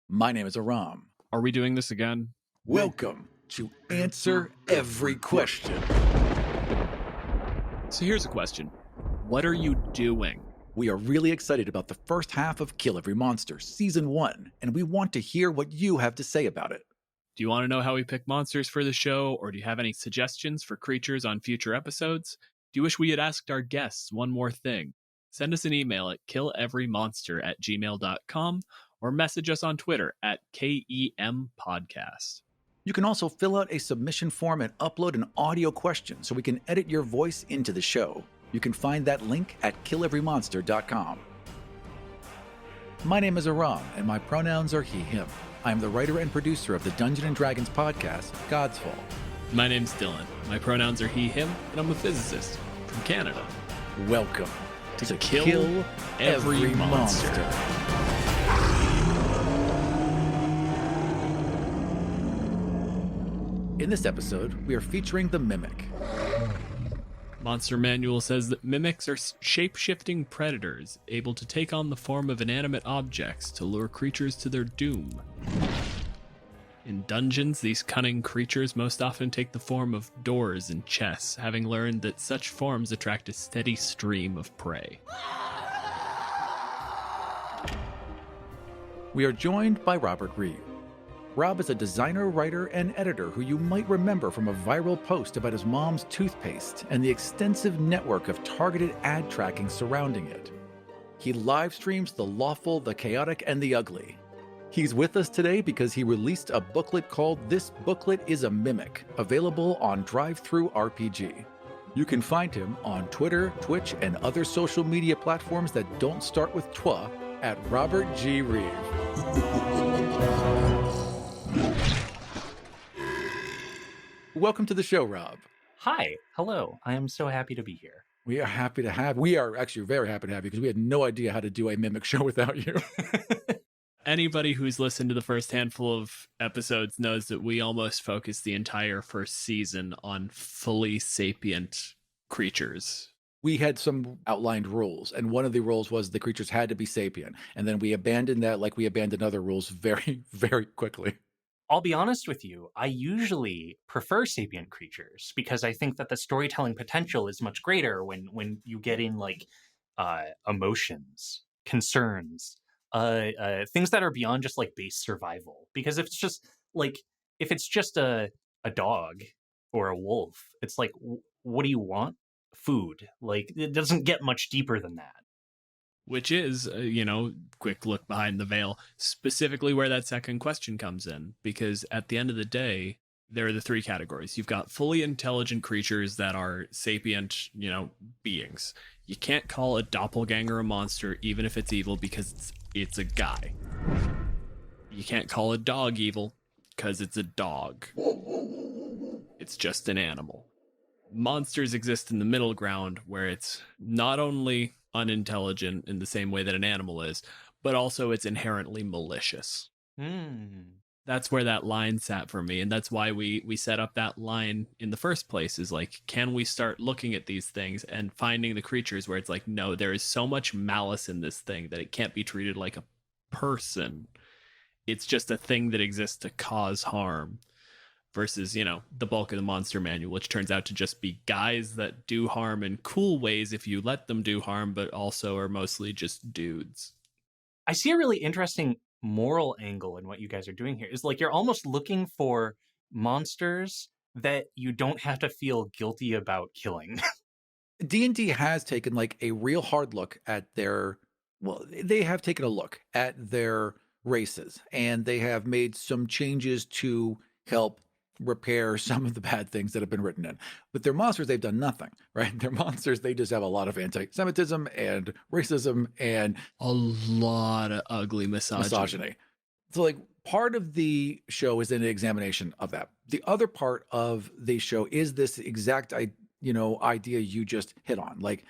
My name is Aram. Are we doing this again? Welcome to Answer Every Question. So here's a question. What are you doing? We are really excited about the first half of Kill Every Monster, Season 1, and we want to hear what you have to say about it. Do you want to know how we pick monsters for the show, or do you have any suggestions for creatures on future episodes? Do you wish we had asked our guests one more thing? Send us an email at killeverymonster@gmail.com or message us on Twitter at KEMPodcast. You can also fill out a submission form and upload an audio question so we can edit your voice into the show. You can find that link at killeverymonster.com. My name is Aram, and my pronouns are he, him. I am the writer and producer of the Dungeons & Dragons podcast, God's Fall. My name's Dylan. My pronouns are he, him, and I'm a physicist from Canada. Welcome to Kill Every Monster. In this episode, we are featuring the Mimic. Monster Manual says that mimics are shape-shifting predators, able to take on the form of inanimate objects to lure creatures to their doom. In dungeons, these cunning creatures most often take the form of doors and chests, having learned that such forms attract a steady stream of prey. We are joined by Robert Reeve. Rob is a designer, writer, and editor who you might remember from a viral post about his mom's toothpaste and the extensive network of targeted ad tracking surrounding it. He live streams the lawful, the chaotic, and the ugly. He's with us today because he released a booklet called This Booklet is a Mimic, available on Drive-Thru RPG. You can find him on Twitter, Twitch, and other social media platforms that don't start with twa at Robert G. Reeve. Welcome to the show, Rob. Hi. Hello. I am so happy to be here. We are actually very happy to have you because we had no idea how to do a Mimic show without you. Anybody who's listened to the first handful of episodes knows that we almost focused the entire first season on fully sapient creatures. We had some outlined rules, and one of the rules was the creatures had to be sapient. And then we abandoned that like we abandoned other rules very, very quickly. I'll be honest with you, I usually prefer sapient creatures because I think that the storytelling potential is much greater when you get in like emotions, concerns, things that are beyond just like base survival. Because if it's just a dog or a wolf, it's like, what do you want? Food. Like, it doesn't get much deeper than that. Which is, quick look behind the veil, specifically where that second question comes in. Because at the end of the day, there are the three categories. You've got fully intelligent creatures that are sapient, beings. You can't call a doppelganger a monster, even if it's evil, because it's a guy. You can't call a dog evil, because it's a dog. It's just an animal. Monsters exist in the middle ground, where it's not only unintelligent in the same way that an animal is, but also it's inherently malicious. That's where that line sat for me, and that's why we set up that line in the first place, is like, can we start looking at these things and finding the creatures where it's like, no, there is so much malice in this thing that it can't be treated like a person. It's just a thing that exists to cause harm. Versus, the bulk of the Monster Manual, which turns out to just be guys that do harm in cool ways if you let them do harm, but also are mostly just dudes. I see a really interesting moral angle in what you guys are doing here. Is like you're almost looking for monsters that you don't have to feel guilty about killing. D&D has taken like a real hard look at they have taken a look at their races, and they have made some changes to help repair some of the bad things that have been written in. But they're monsters, they've done nothing, right? They're monsters, they just have a lot of anti-Semitism and racism and a lot of ugly misogyny. So like part of the show is an examination of that. The other part of the show is this exact idea you just hit on. Like,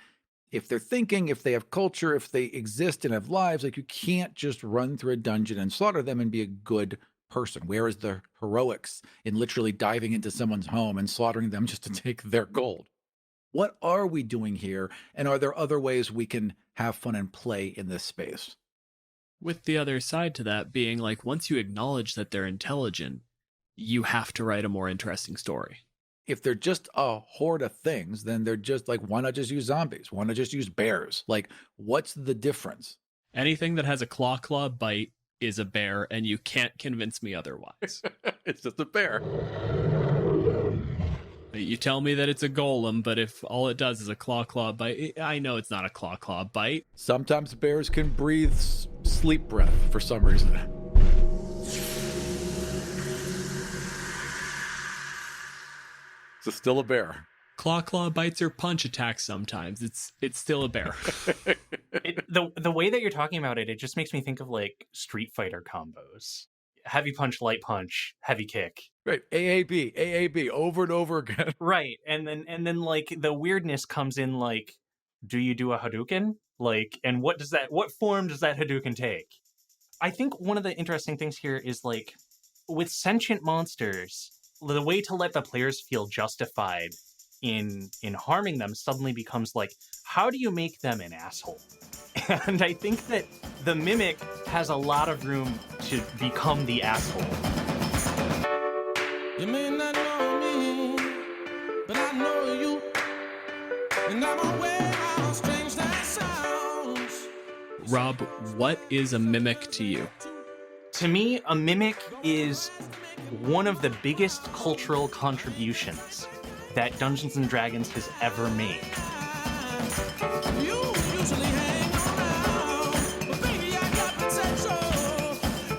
if they're thinking, if they have culture, if they exist and have lives, like, you can't just run through a dungeon and slaughter them and be a good person. Where is the heroics in literally diving into someone's home and slaughtering them just to take their gold? What are we doing here? And are there other ways we can have fun and play in this space? With the other side to that being like, once you acknowledge that they're intelligent, you have to write a more interesting story. If they're just a horde of things, then they're just like, why not just use zombies? Why not just use bears? Like, what's the difference? Anything that has a claw bite is a bear, and you can't convince me otherwise. It's just a bear. You tell me that it's a golem, but if all it does is a claw bite, I know it's not a claw bite. Sometimes bears can breathe sleep breath for some reason. It's still a bear. Claw bites or punch attacks sometimes. It's still a bear. The way that you're talking about it, it just makes me think of like Street Fighter combos. Heavy punch, light punch, heavy kick. Right. AAB, over and over again. Right. And then like the weirdness comes in like, do you do a Hadouken? Like, and what form does that Hadouken take? I think one of the interesting things here is like with sentient monsters, the way to let the players feel justified in harming them suddenly becomes like, how do you make them an asshole? And I think that the Mimic has a lot of room to become the asshole. You may not know me, but I know you, and I'm aware how strange that sounds. Rob, what is a Mimic to you? To me, a Mimic is one of the biggest cultural contributions that Dungeons & Dragons has ever made. You usually hang around, but baby, I got potential.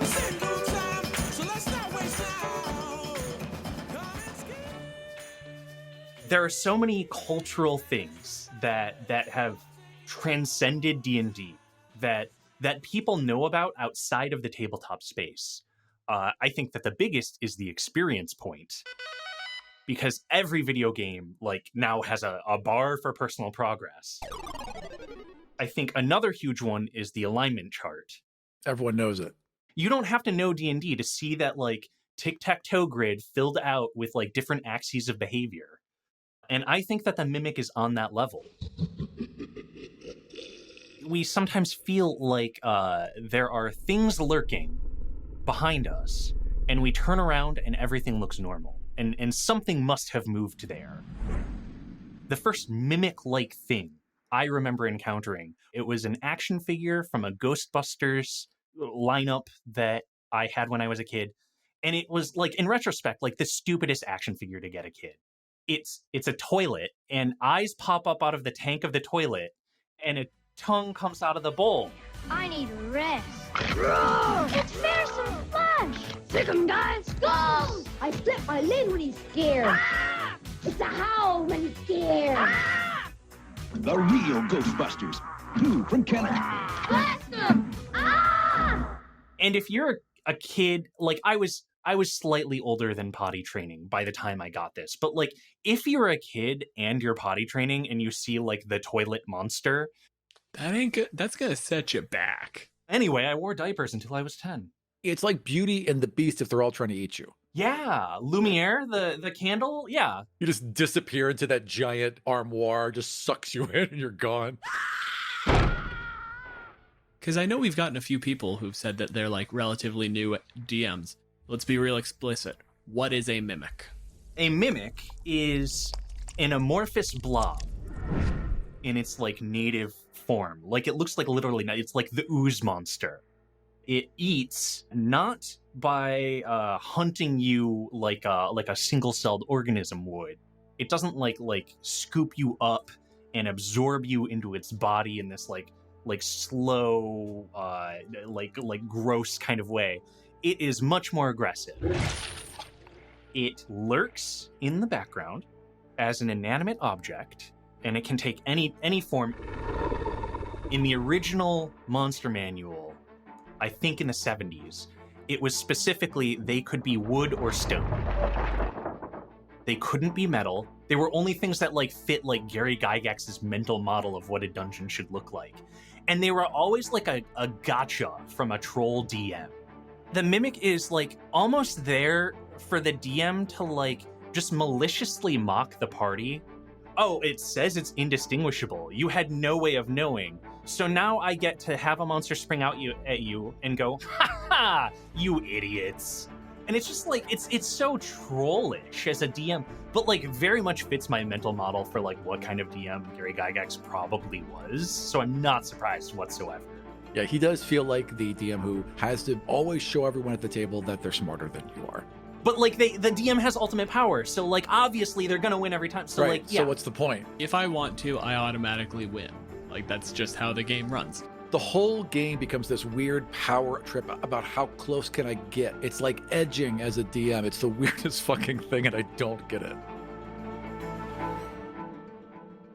It's in good time, so let's not waste now. Come and skip. There are so many cultural things that have transcended D&D that people know about outside of the tabletop space. I think that the biggest is the experience point. Because every video game like now has a bar for personal progress. I think another huge one is the alignment chart. Everyone knows it. You don't have to know D&D to see that like tic-tac-toe grid filled out with like different axes of behavior. And I think that the Mimic is on that level. We sometimes feel like there are things lurking behind us, and we turn around and everything looks normal. And something must have moved there. The first Mimic-like thing I remember encountering, it was an action figure from a Ghostbusters lineup that I had when I was a kid. And it was, like, in retrospect, like the stupidest action figure to get a kid. It's a toilet, and eyes pop up out of the tank of the toilet, and a tongue comes out of the bowl. I need rest. Roar! It's fearsome flash! Sick 'em, guys! Go! I flip my lid when he's scared. Ah! It's a howl when he's scared. Ah! The real Ghostbusters. New from Canada. Blast him! Ah! And if you're a kid, like I was slightly older than potty training by the time I got this. But like, if you're a kid and you're potty training and you see like the toilet monster, That ain't good. That's gonna set you back. Anyway, I wore diapers until I was 10. It's like Beauty and the Beast if they're all trying to eat you. Yeah, Lumiere, the candle, yeah. You just disappear into that giant armoire, just sucks you in, and you're gone. Because I know we've gotten a few people who've said that they're like relatively new DMs. Let's be real explicit. What is a Mimic? A Mimic is an amorphous blob in its like native form. Like it looks like literally, it's like the ooze monster. It eats not by hunting you like a single-celled organism would. It doesn't like scoop you up and absorb you into its body in this like slow like gross kind of way. It is much more aggressive. It lurks in the background as an inanimate object, and it can take any form. In the original Monster Manual, I think in the 70s, it was specifically they could be wood or stone. They couldn't be metal. They were only things that like fit like Gary Gygax's mental model of what a dungeon should look like. And they were always like a gotcha from a troll DM. The Mimic is like almost there for the DM to like just maliciously mock the party. Oh, it says it's indistinguishable. You had no way of knowing. So now I get to have a monster spring out at you and go, ha ha, you idiots. And it's just like, it's so trollish as a DM, but like very much fits my mental model for like what kind of DM Gary Gygax probably was. So I'm not surprised whatsoever. Yeah, he does feel like the DM who has to always show everyone at the table that they're smarter than you are. But like the DM has ultimate power, so like obviously they're gonna win every time. So right. like, yeah. So what's the point? If I want to, I automatically win. Like, that's just how the game runs. The whole game becomes this weird power trip about how close can I get. It's like edging as a DM. It's the weirdest fucking thing, and I don't get it.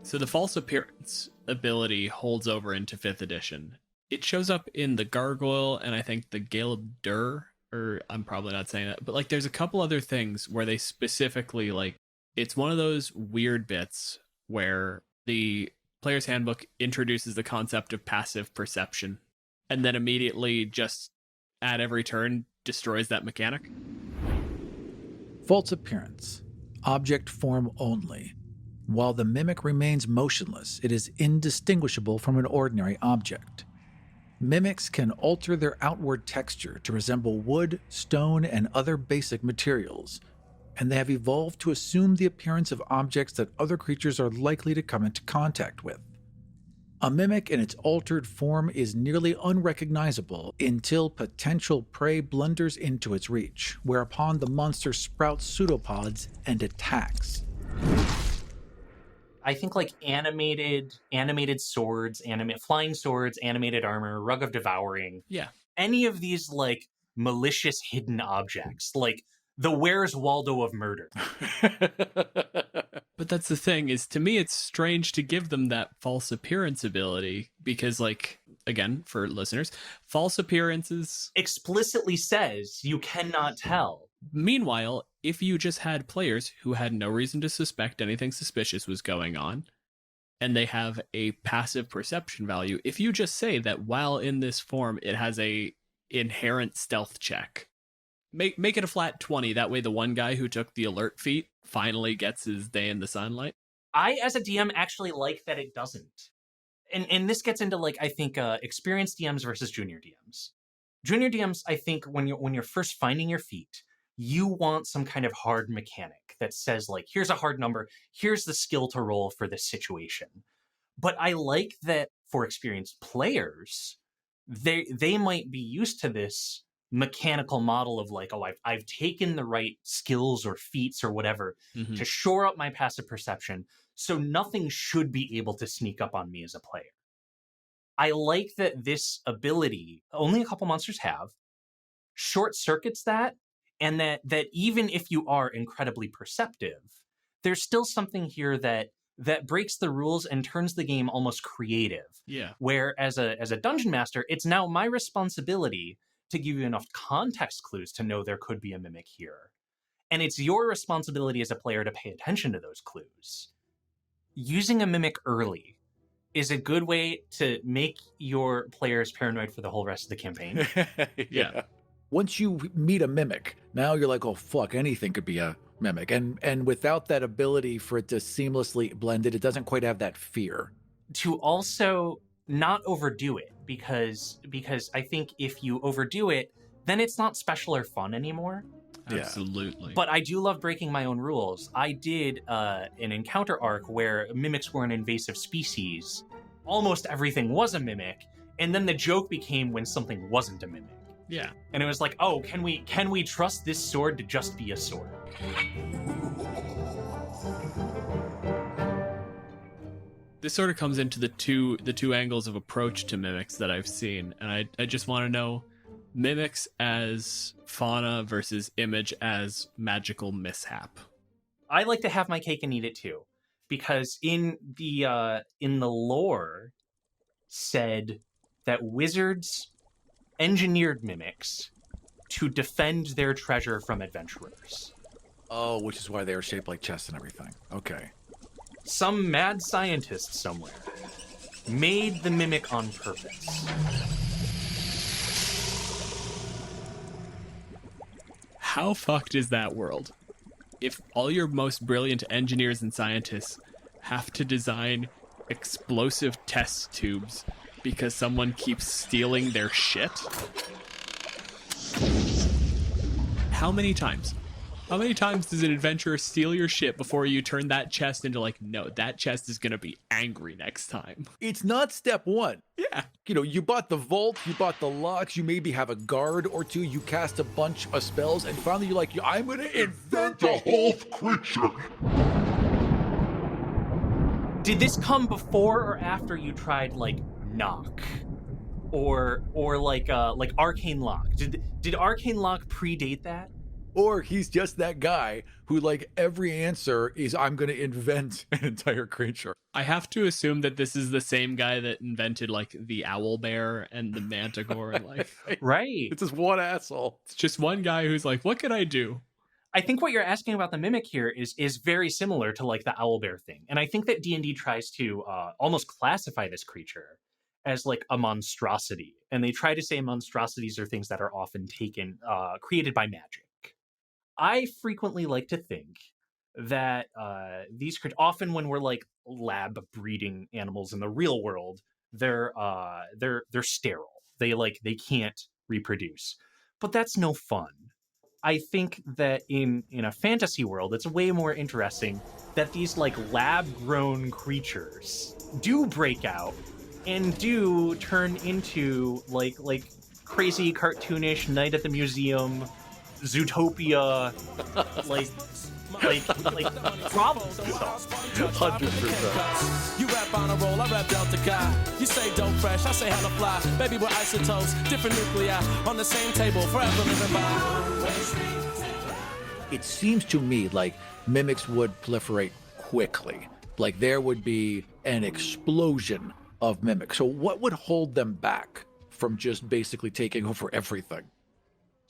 So the false appearance ability holds over into 5th edition. It shows up in the Gargoyle and I think the Gale of Dur, or I'm probably not saying that, but like there's a couple other things where they specifically like, it's one of those weird bits where the Player's Handbook introduces the concept of passive perception and then immediately just at every turn destroys that mechanic. False appearance. Object form only. While the mimic remains motionless, it is indistinguishable from an ordinary object. Mimics can alter their outward texture to resemble wood, stone, and other basic materials, and they have evolved to assume the appearance of objects that other creatures are likely to come into contact with. A mimic in its altered form is nearly unrecognizable until potential prey blunders into its reach, whereupon the monster sprouts pseudopods and attacks. I think like animated swords, flying swords, animated armor, Rug of Devouring. Yeah. Any of these like malicious hidden objects, like the Where's Waldo of murder. But that's the thing, is to me it's strange to give them that false appearance ability because, like, again, for listeners, false appearances Explicitly says you cannot tell. Meanwhile, if you just had players who had no reason to suspect anything suspicious was going on, and they have a passive perception value, if you just say that while in this form it has a inherent stealth check, make it a flat 20, that way the one guy who took the alert feat finally gets his day in the sunlight. I, as a DM, actually like that it doesn't. And this gets into, like, I think, experienced DMs versus junior DMs. Junior DMs, I think, when you're first finding your feat, you want some kind of hard mechanic that says, like, here's a hard number, here's the skill to roll for this situation. But I like that for experienced players, they might be used to this mechanical model of like, oh, I've taken the right skills or feats or whatever to shore up my passive perception, so nothing should be able to sneak up on me as a player. I like that this ability, only a couple monsters have, short circuits that, and that even if you are incredibly perceptive, there's still something here that breaks the rules and turns the game almost creative. Yeah. Where as a dungeon master, it's now my responsibility to give you enough context clues to know there could be a mimic here. And it's your responsibility as a player to pay attention to those clues. Using a mimic early is a good way to make your players paranoid for the whole rest of the campaign. Yeah. Once you meet a mimic, now you're like, oh fuck, anything could be a mimic. And without that ability for it to seamlessly blend it doesn't quite have that fear. To also not overdo it, because I think if you overdo it, then it's not special or fun anymore. Absolutely. But I do love breaking my own rules. I did an encounter arc where mimics were an invasive species. Almost everything was a mimic, and then the joke became when something wasn't a mimic. Yeah. And it was like, oh, can we trust this sword to just be a sword? This sort of comes into the two angles of approach to mimics that I've seen, and I just want to know mimics as fauna versus image as magical mishap. I like to have my cake and eat it too, because in the lore said that wizards engineered mimics to defend their treasure from adventurers. Oh, which is why they are shaped like chests and everything. Okay. Some mad scientist somewhere made the mimic on purpose. How fucked is that world? If all your most brilliant engineers and scientists have to design explosive test tubes because someone keeps stealing their shit? How many times? How many times does an adventurer steal your shit before you turn that chest into like, no, that chest is going to be angry next time? It's not step one. Yeah. You know, you bought the vault, you bought the locks, you maybe have a guard or two, you cast a bunch of spells, and finally you're like, I'm going to invent a whole creature. Did this come before or after you tried like knock? Or like Arcane Lock? Did Arcane Lock predate that? Or he's just that guy who, like, every answer is, I'm going to invent an entire creature. I have to assume that this is the same guy that invented like the owl bear and the manticore and like Right. It's just one asshole. it's just one guy who's like, what can I do? I think what you're asking about the mimic here is very similar to like the owlbear thing. And I think that D&D tries to almost classify this creature as like a monstrosity. And they try to say monstrosities are things that are often created by magic. I frequently like to think that these creatures, often when we're like lab breeding animals in the real world, they're sterile. They can't reproduce. But that's no fun. I think that in a fantasy world, it's way more interesting that these like lab-grown creatures do break out and do turn into like crazy cartoonish Night at the Museum, Zootopia, like problems. 100%. You rap on a roll, I rap Delta Chi. You say dope fresh, I say hella fly. Baby with isotopes, different nuclei on the same table, forever living by. It seems to me like mimics would proliferate quickly. Like there would be an explosion of mimics. So what would hold them back from just basically taking over everything?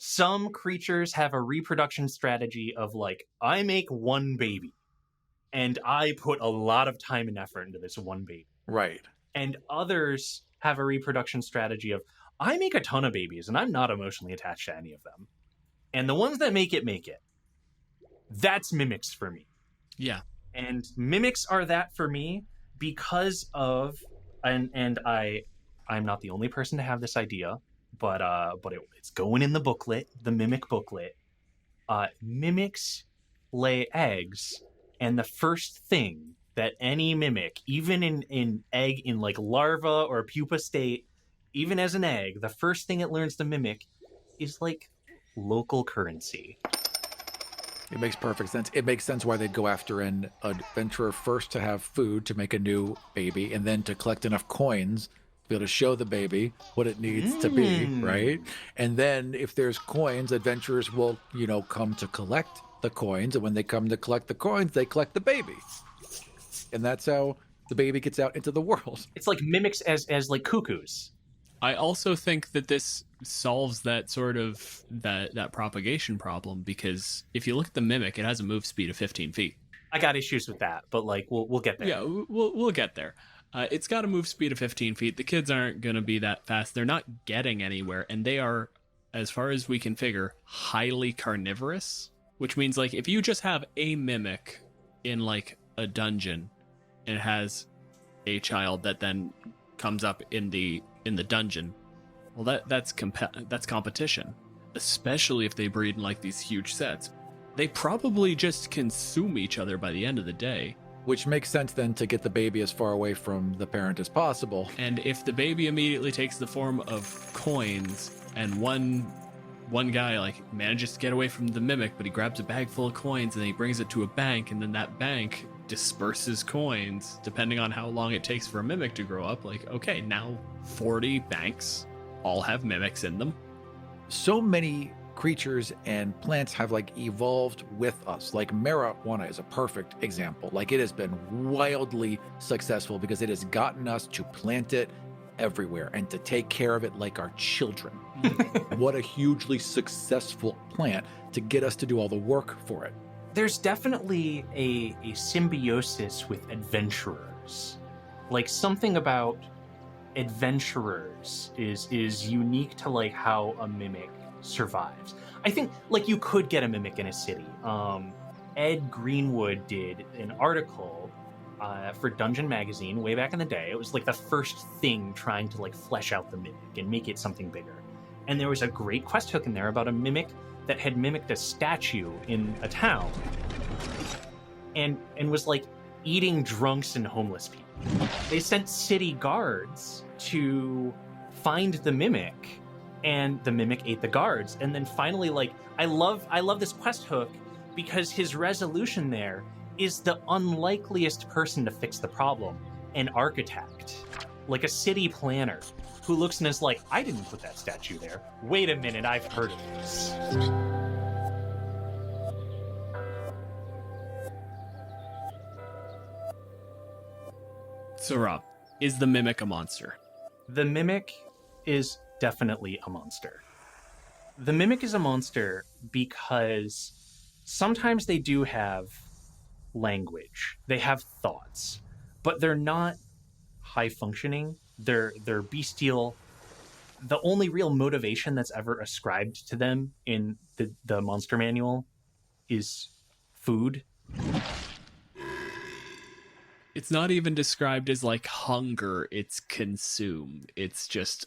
Some creatures have a reproduction strategy of like, I make one baby and I put a lot of time and effort into this one baby. Right. And others have a reproduction strategy of, I make a ton of babies and I'm not emotionally attached to any of them. And the ones that make it. That's mimics for me. Yeah. And mimics are that for me because of, and I'm not the only person to have this idea, but it's going in the booklet, the mimic booklet. Mimics lay eggs, and the first thing that any mimic, even in egg, in like larva or pupa state, even as an egg, the first thing it learns to mimic is like local currency. It makes perfect sense. It makes sense why they'd go after an adventurer first to have food to make a new baby, and then to collect enough coins to be able to show the baby what it needs to be, right? And then if there's coins, adventurers will, come to collect the coins, and when they come to collect the coins, they collect the baby. And that's how the baby gets out into the world. It's like mimics as like cuckoos. I also think that this solves that sort of that propagation problem, because if you look at the mimic, it has a move speed of 15 feet. I got issues with that, but like we'll get there. Yeah, we'll get there. It's got a move speed of 15 feet. The kids aren't going to be that fast. They're not getting anywhere, and they are, as far as we can figure, highly carnivorous, which means like if you just have a mimic in like a dungeon and it has a child that then comes up in the dungeon, well, that's competition, especially if they breed in like these huge sets. They probably just consume each other by the end of the day. Which makes sense then to get the baby as far away from the parent as possible. And if the baby immediately takes the form of coins, and one guy like manages to get away from the mimic, but he grabs a bag full of coins and then he brings it to a bank, and then that bank disperses coins depending on how long it takes for a mimic to grow up. Like, okay, now 40 banks all have mimics in them. So many creatures and plants have like evolved with us. Like marijuana is a perfect example. Like it has been wildly successful because it has gotten us to plant it everywhere and to take care of it like our children. What a hugely successful plant to get us to do all the work for it. There's definitely a symbiosis with adventurers. Like something about adventurers is unique to like how a mimic survives. I think like you could get a mimic in a city. Ed Greenwood did an article for Dungeon Magazine way back in the day. It was like the first thing trying to like flesh out the mimic and make it something bigger. And there was a great quest hook in there about a mimic that had mimicked a statue in a town and was like eating drunks and homeless people. They sent city guards to find the mimic, and the mimic ate the guards. And then finally, like, I love this quest hook because his resolution there is the unlikeliest person to fix the problem, an architect, like a city planner, who looks and is like, I didn't put that statue there. Wait a minute, I've heard of this. So Rob, is the mimic a monster? The mimic is definitely a monster. The mimic is a monster because sometimes they do have language. They have thoughts, but they're not high functioning. They're bestial. The only real motivation that's ever ascribed to them in the monster manual is food. It's not even described as like hunger, it's consume. It's just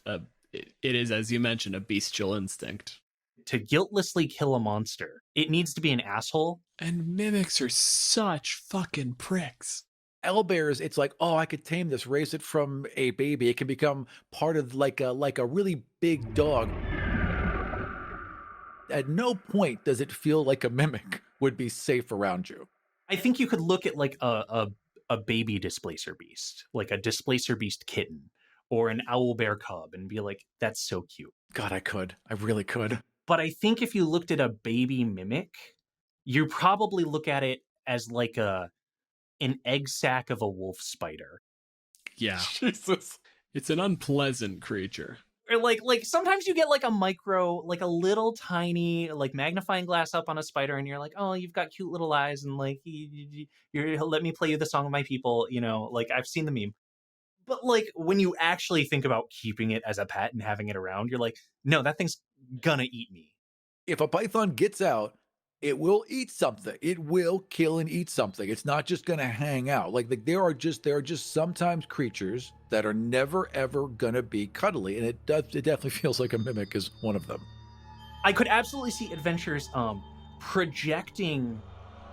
it is, as you mentioned, a bestial instinct. To guiltlessly kill a monster, it needs to be an asshole. And mimics are such fucking pricks. Owlbears, it's like, oh, I could tame this, raise it from a baby. It can become part of like a really big dog. At no point does it feel like a mimic would be safe around you. I think you could look at like a baby displacer beast, like a displacer beast kitten or an owlbear cub, and be like, that's so cute. God, I really could. But I think if you looked at a baby mimic, you probably look at it as like an egg sac of a wolf spider. Yeah. Jesus. It's an unpleasant creature. Or like sometimes you get like a micro, like a little tiny, like magnifying glass up on a spider, and you're like, oh, you've got cute little eyes, and like, you're let me play you the song of my people, you know, like I've seen the meme. But like when you actually think about keeping it as a pet and having it around, you're like, no, that thing's gonna eat me. If a python gets out, it will eat something. It will kill and eat something. It's not just going to hang out. Like there are just sometimes creatures that are never ever going to be cuddly, and it definitely feels like a mimic is one of them. I could absolutely see adventures projecting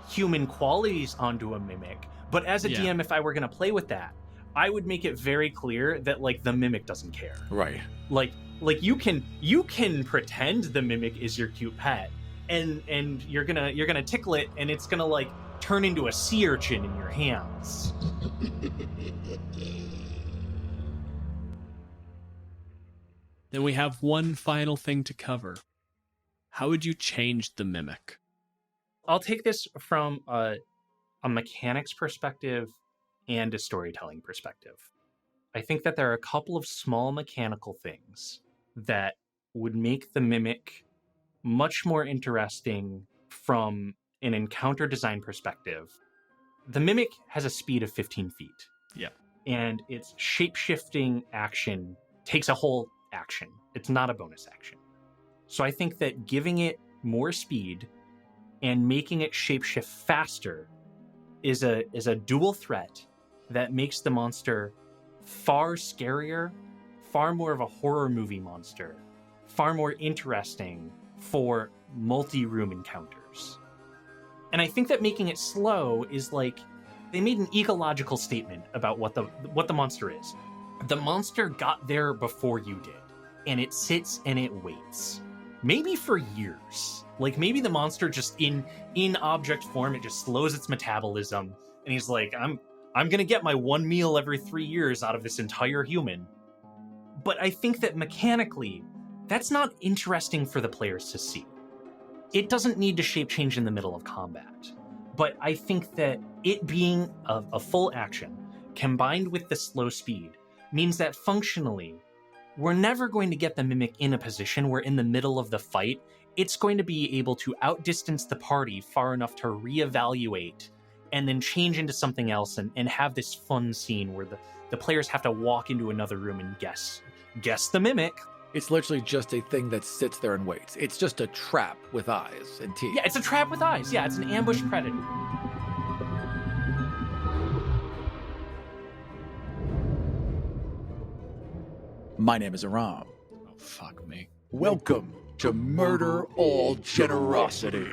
human qualities onto a mimic, but as a DM, if I were going to play with that, I would make it very clear that like the mimic doesn't care. Right. Like you can pretend the mimic is your cute pet, and you're gonna tickle it, and it's gonna like turn into a sea urchin in your hands. Then we have one final thing to cover. How would you change the mimic? I'll take this from a mechanics perspective and a storytelling perspective. I think that there are a couple of small mechanical things that would make the mimic much more interesting from an encounter design perspective. The mimic has a speed of 15 feet. Yeah. And its shape-shifting action takes a whole action. It's not a bonus action. So I think that giving it more speed and making it shapeshift faster is a dual threat that makes the monster far scarier, far more of a horror movie monster, far more interesting for multi-room encounters. And I think that making it slow is like, they made an ecological statement about what the monster is. The monster got there before you did, and it sits and it waits. Maybe for years. Like maybe the monster just in object form, it just slows its metabolism, and he's like, I'm gonna get my one meal every 3 years out of this entire human. But I think that mechanically, that's not interesting for the players to see. It doesn't need to shape change in the middle of combat. But I think that it being a full action, combined with the slow speed, means that functionally, we're never going to get the mimic in a position where in the middle of the fight, it's going to be able to outdistance the party far enough to reevaluate and then change into something else and have this fun scene where the players have to walk into another room and guess the mimic. It's literally just a thing that sits there and waits. It's just a trap with eyes and teeth. Yeah, it's a trap with eyes. Yeah, it's an ambush predator. My name is Aram. Oh, fuck me. Welcome to Murder All Generosity.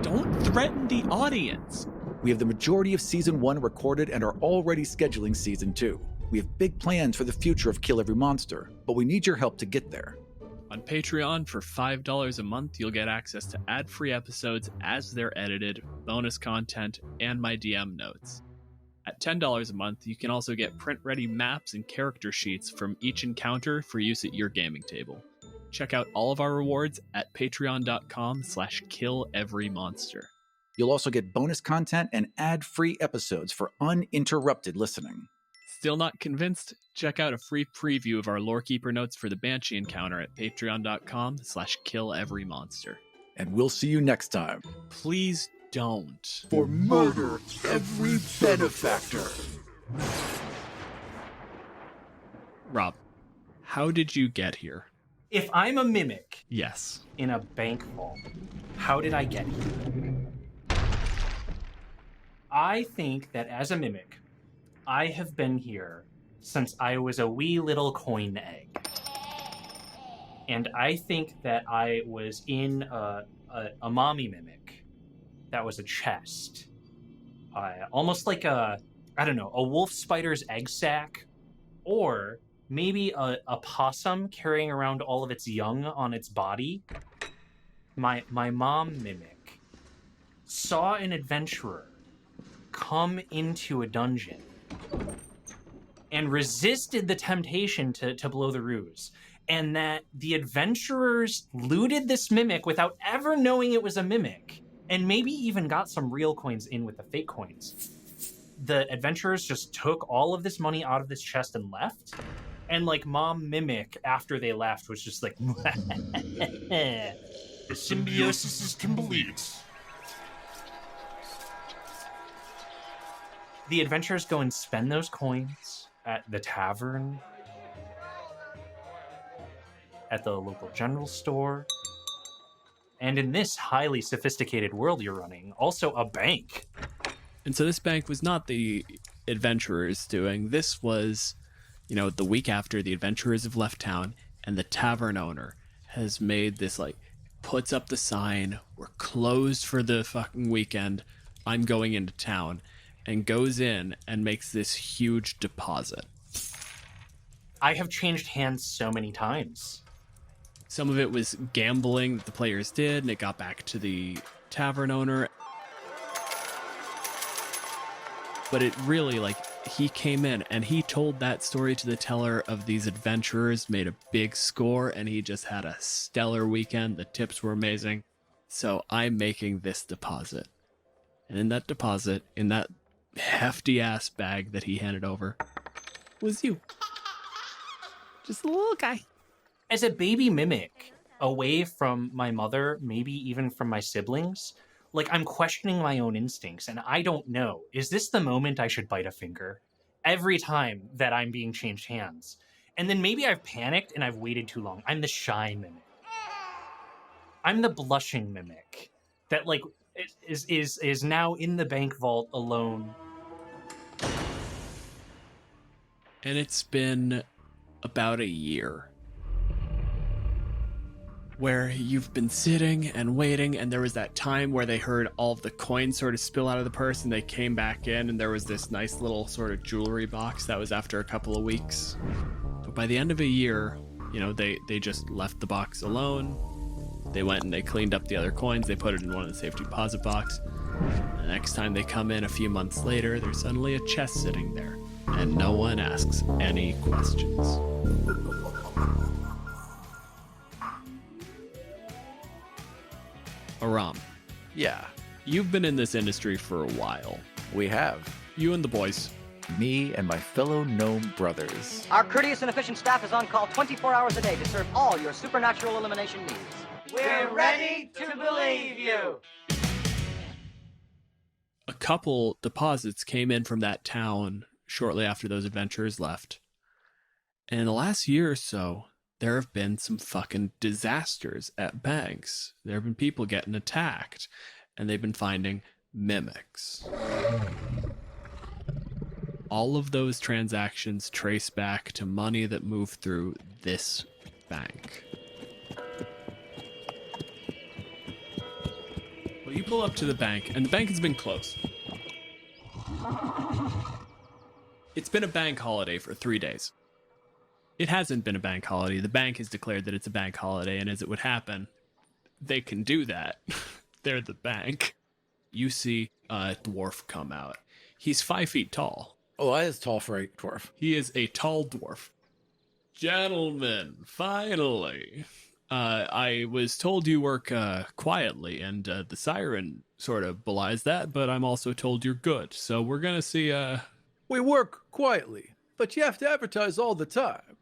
Don't threaten the audience. We have the majority of Season 1 recorded and are already scheduling Season 2. We have big plans for the future of Kill Every Monster, but we need your help to get there. On Patreon, for $5 a month, you'll get access to ad-free episodes as they're edited, bonus content, and my DM notes. At $10 a month, you can also get print-ready maps and character sheets from each encounter for use at your gaming table. Check out all of our rewards at patreon.com/killeverymonster. You'll also get bonus content and ad-free episodes for uninterrupted listening. Still not convinced? Check out a free preview of our Lorekeeper notes for the Banshee encounter at patreon.com/killeverymonster. And we'll see you next time. Please don't. For Murder Every Benefactor. Rob, how did you get here? If I'm a mimic Yes. in a bank vault, how did I get here? I think that as a mimic, I have been here since I was a wee little coin egg. And I think that I was in a mommy mimic that was a chest. Almost like a wolf spider's egg sac, or maybe a possum carrying around all of its young on its body. My mom mimic saw an adventurer come into a dungeon and resisted the temptation to blow the ruse, and that the adventurers looted this mimic without ever knowing it was a mimic, and maybe even got some real coins in with the fake coins. The adventurers just took all of this money out of this chest and left, and like mom mimic after they left was just like the symbiosis is complete. The adventurers go and spend those coins at the tavern, at the local general store, and in this highly sophisticated world you're running, also a bank. And so this bank was not the adventurers doing. This was, the week after the adventurers have left town, and the tavern owner has made this, puts up the sign, we're closed for the fucking weekend, I'm going into town, and goes in and makes this huge deposit. I have changed hands so many times. Some of it was gambling that the players did, and it got back to the tavern owner. But it really, he came in and he told that story to the teller of these adventurers, made a big score, and he just had a stellar weekend. The tips were amazing. So I'm making this deposit. And in that deposit, in that hefty-ass bag that he handed over, was you. Just a little guy. As a baby mimic, away from my mother, maybe even from my siblings, I'm questioning my own instincts, and I don't know. Is this the moment I should bite a finger? Every time that I'm being changed hands. And then maybe I've panicked and I've waited too long. I'm the shy mimic. I'm the blushing mimic that, is now in the bank vault alone. And it's been about a year where you've been sitting and waiting, and there was that time where they heard all of the coins sort of spill out of the purse, and they came back in, and there was this nice little sort of jewelry box. That was after a couple of weeks. But by the end of a year, they just left the box alone. They went and they cleaned up the other coins. They put it in one of the safe deposit box. The next time they come in a few months later, there's suddenly a chest sitting there, and no one asks any questions. Aram, Yeah, you've been in this industry for a while. we have. You and the boys. Me and my fellow gnome brothers. Our courteous and efficient staff is on call 24 hours a day to serve all your supernatural elimination needs. We're ready to believe you. A couple deposits came in from that town shortly after those adventurers left. And in the last year or so, there have been some fucking disasters at banks. There have been people getting attacked, and they've been finding mimics. all of those transactions trace back to money that moved through this bank. Well, you pull up to the bank, and the bank has been closed. It's been a bank holiday for 3 days. It hasn't been a bank holiday. The bank has declared that it's a bank holiday, and as it would happen, they can do that. They're the bank. You see a dwarf come out. He's 5 feet tall. Oh, that is tall for a dwarf. He is a tall dwarf. Gentlemen, finally. I was told you work quietly, and the siren sort of belies that, but I'm also told you're good. So we're going to see... We work quietly, but you have to advertise all the time.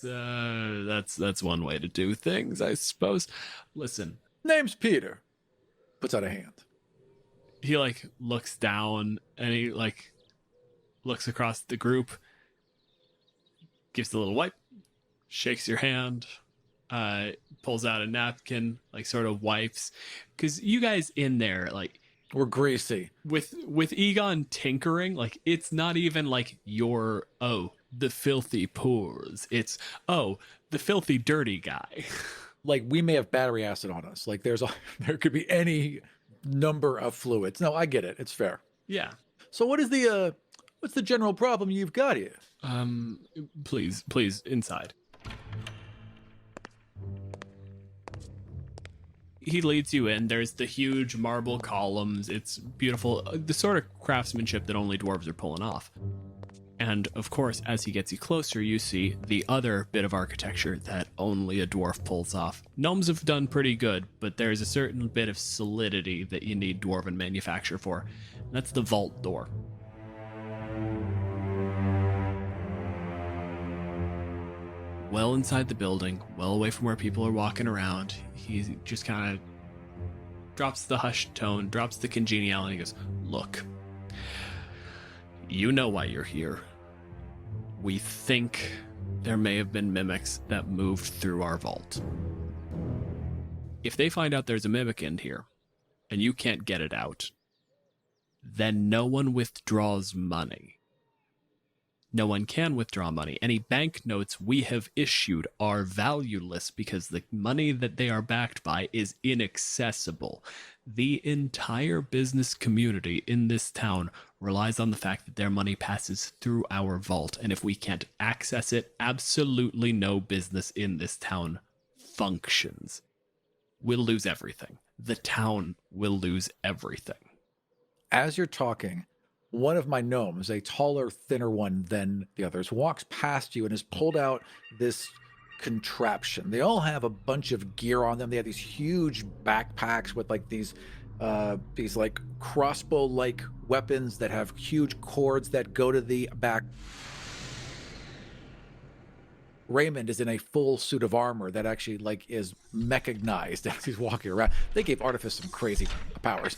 That's one way to do things, I suppose. Listen. Name's Peter. Puts out a hand. He, looks down, and he, looks across the group, gives a little wipe, shakes your hand, pulls out a napkin, sort of wipes. Because you guys in there, we're greasy. With Egon tinkering, it's not even your, the filthy pores. It's, the filthy dirty guy. We may have battery acid on us. There could be any number of fluids. No, I get it. It's fair. Yeah. So what's the general problem you've got here? Please, inside. He leads you in. There's the huge marble columns. It's beautiful. The sort of craftsmanship that only dwarves are pulling off. And, of course, as he gets you closer, you see the other bit of architecture that only a dwarf pulls off. Gnomes have done pretty good, but there's a certain bit of solidity that you need dwarven manufacture for. And that's the vault door. Well inside the building, well away from where people are walking around, he just kind of drops the hushed tone, drops the congeniality, and goes, "Look, you know why you're here. We think there may have been mimics that moved through our vault. If they find out there's a mimic in here, and you can't get it out, then no one withdraws money. No one can withdraw money. Any banknotes we have issued are valueless because the money that they are backed by is inaccessible. The entire business community in this town relies on the fact that their money passes through our vault, and if we can't access it, absolutely no business in this town functions. We'll lose everything. The town will lose everything." As you're talking, one of my gnomes, a taller, thinner one than the others, walks past you and has pulled out this contraption. They all have a bunch of gear on them. They have these huge backpacks with these crossbow-like weapons that have huge cords that go to the back. Raymond is in a full suit of armor that actually is mechanized as he's walking around. They gave Artifice some crazy powers.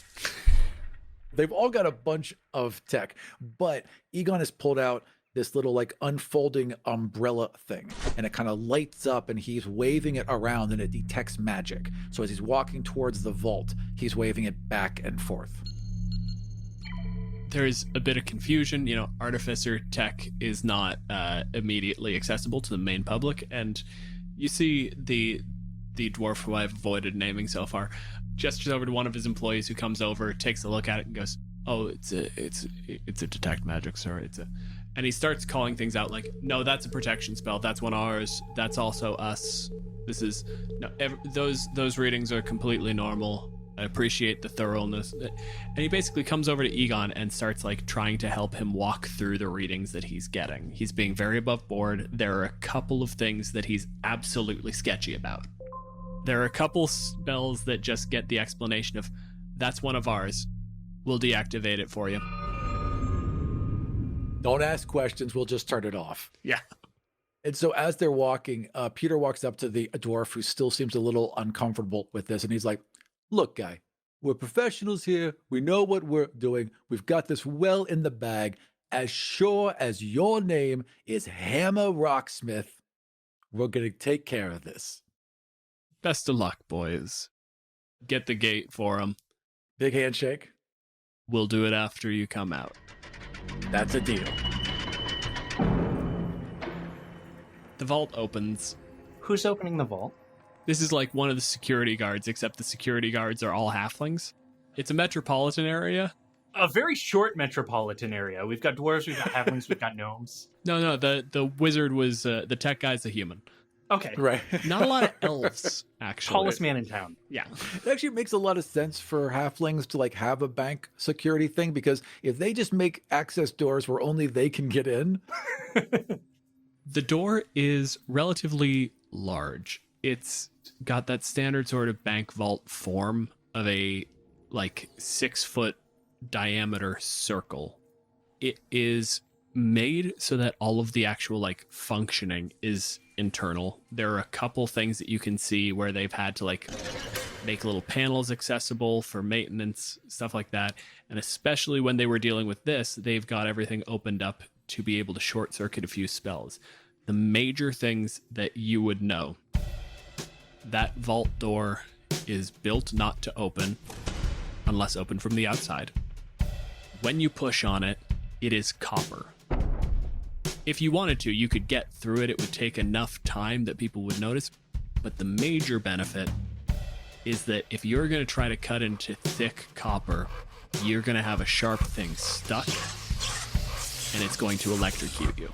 They've all got a bunch of tech, but Egon has pulled out this little unfolding umbrella thing, and it kind of lights up, and he's waving it around, and it detects magic. So as he's walking towards the vault, he's waving it back and forth. There's a bit of confusion. Artificer tech is not immediately accessible to the main public, and you see the dwarf who I've avoided naming so far gestures over to one of his employees who comes over, takes a look at it, and goes, "Oh, it's a detect magic, sir. And he starts calling things out "No, that's a protection spell. That's one of ours. That's also us. This is no. Those readings are completely normal. I appreciate the thoroughness." And he basically comes over to Egon and starts trying to help him walk through the readings that he's getting. He's being very above board. There are a couple of things that he's absolutely sketchy about. There are a couple spells that just get the explanation of, "That's one of ours. We'll deactivate it for you." Don't ask questions. We'll just turn it off. Yeah. And so as they're walking, Peter walks up to the dwarf who still seems a little uncomfortable with this. And he's like, "Look, guy, we're professionals here. We know what we're doing. We've got this well in the bag. As sure as your name is Hammer Rocksmith, we're going to take care of this." Best of luck, boys. Get the gate for him. Big handshake. We'll do it after you come out. That's a deal. The vault opens. Who's opening the vault? This is like one of the security guards, except the security guards are all halflings. It's a metropolitan area. A very short metropolitan area. We've got dwarves, we've got halflings, we've got gnomes. No, the wizard was, the tech guy's a human. Okay. Right. Not a lot of elves, actually. Tallest man in town. Yeah. It actually makes a lot of sense for halflings to like have a bank security thing, because if they just make access doors where only they can get in. The door is relatively large. It's got that standard sort of bank vault form of a like 6-foot diameter circle. It is made so that all of the actual like functioning is internal. There are a couple things that you can see where they've had to like make little panels accessible for maintenance, stuff like that. And especially when they were dealing with this, they've got everything opened up to be able to short circuit a few spells. The major things that you would know: that vault door is built not to open unless opened from the outside. When you push on it, it is copper. If you wanted to, you could get through it. It would take enough time that people would notice. But the major benefit is that if you're going to try to cut into thick copper, you're going to have a sharp thing stuck, and it's going to electrocute you.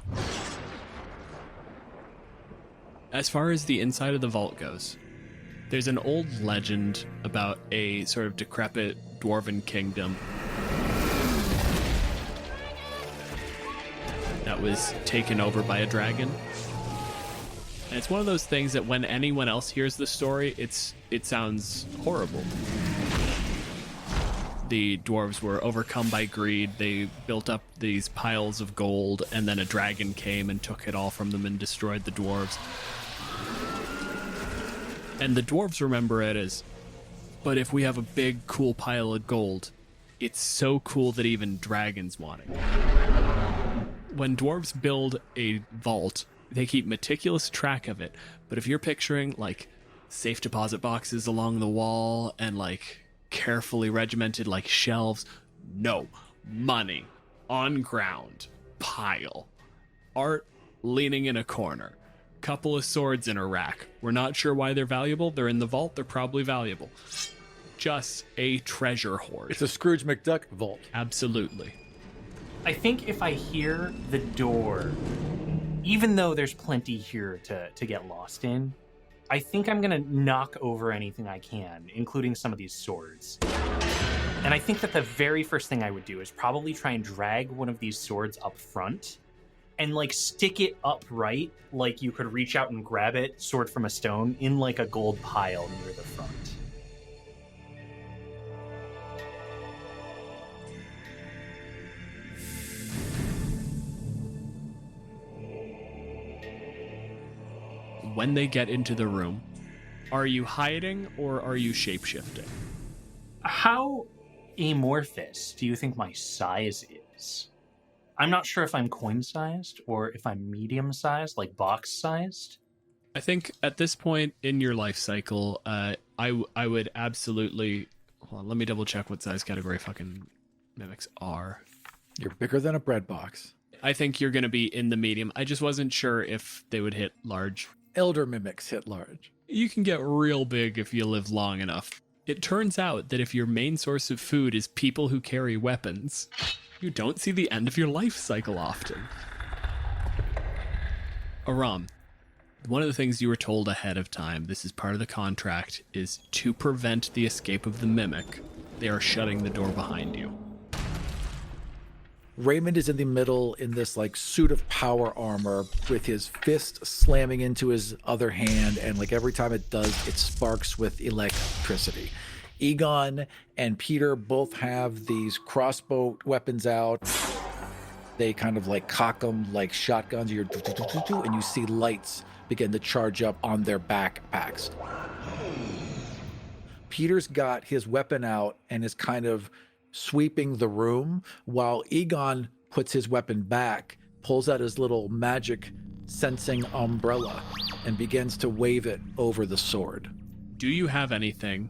As far as the inside of the vault goes, there's an old legend about a sort of decrepit dwarven kingdom that was taken over by a dragon. And it's one of those things that when anyone else hears the story, it sounds horrible. The dwarves were overcome by greed. They built up these piles of gold, and then a dragon came and took it all from them and destroyed the dwarves. And the dwarves remember it as, but if we have a big, cool pile of gold, it's so cool that even dragons want it. When dwarves build a vault, they keep meticulous track of it. But if you're picturing like safe deposit boxes along the wall and like carefully regimented like shelves, no. Money on ground, pile. Art leaning in a corner. Couple of swords in a rack. We're not sure why they're valuable. They're in the vault. They're probably valuable. Just a treasure hoard. It's a Scrooge McDuck vault. Absolutely. I think if I hear the door, even though there's plenty here to get lost in, I think I'm going to knock over anything I can, including some of these swords. And I think that the very first thing I would do is probably try and drag one of these swords up front and like stick it upright, like you could reach out and grab it, sword from a stone, in like a gold pile near the front. When they get into the room, are you hiding or are you shapeshifting? How amorphous do you think my size is? I'm not sure if I'm coin-sized or if I'm medium-sized, like box-sized. I think at this point in your life cycle, I would absolutely... Hold on, let me double check what size category fucking mimics are. You're bigger than a bread box. I think you're going to be in the medium. I just wasn't sure if they would hit large. Elder mimics hit large. You can get real big if you live long enough. It turns out that if your main source of food is people who carry weapons, you don't see the end of your life cycle often. Aram, one of the things you were told ahead of time, this is part of the contract, is to prevent the escape of the mimic, they are shutting the door behind you. Raymond is in the middle in this like suit of power armor with his fist slamming into his other hand, and like every time it does, it sparks with electricity. Egon and Peter both have these crossbow weapons out. They kind of like cock them like shotguns, and you see lights begin to charge up on their backpacks. Peter's got his weapon out and is kind of sweeping the room, while Egon puts his weapon back, pulls out his little magic sensing umbrella, and begins to wave it over the sword. Do you have anything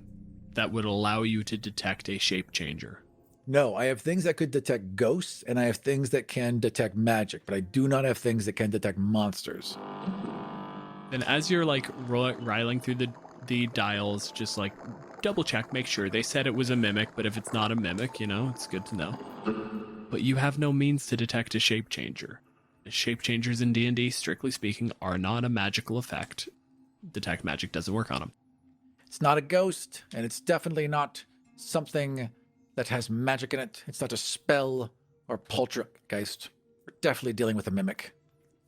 that would allow you to detect a shape changer? No, I have things that could detect ghosts, and I have things that can detect magic, but I do not have things that can detect monsters. And as you're like riling through the dials, just like double check, make sure they said it was a mimic, but if it's not a mimic, it's good to know. But you have no means to detect a shape changer. Shape changers in D&D, strictly speaking, are not a magical effect. Detect magic doesn't work on them. It's not a ghost, and it's definitely not something that has magic in it. It's not a spell or poltergeist. We're definitely dealing with a mimic.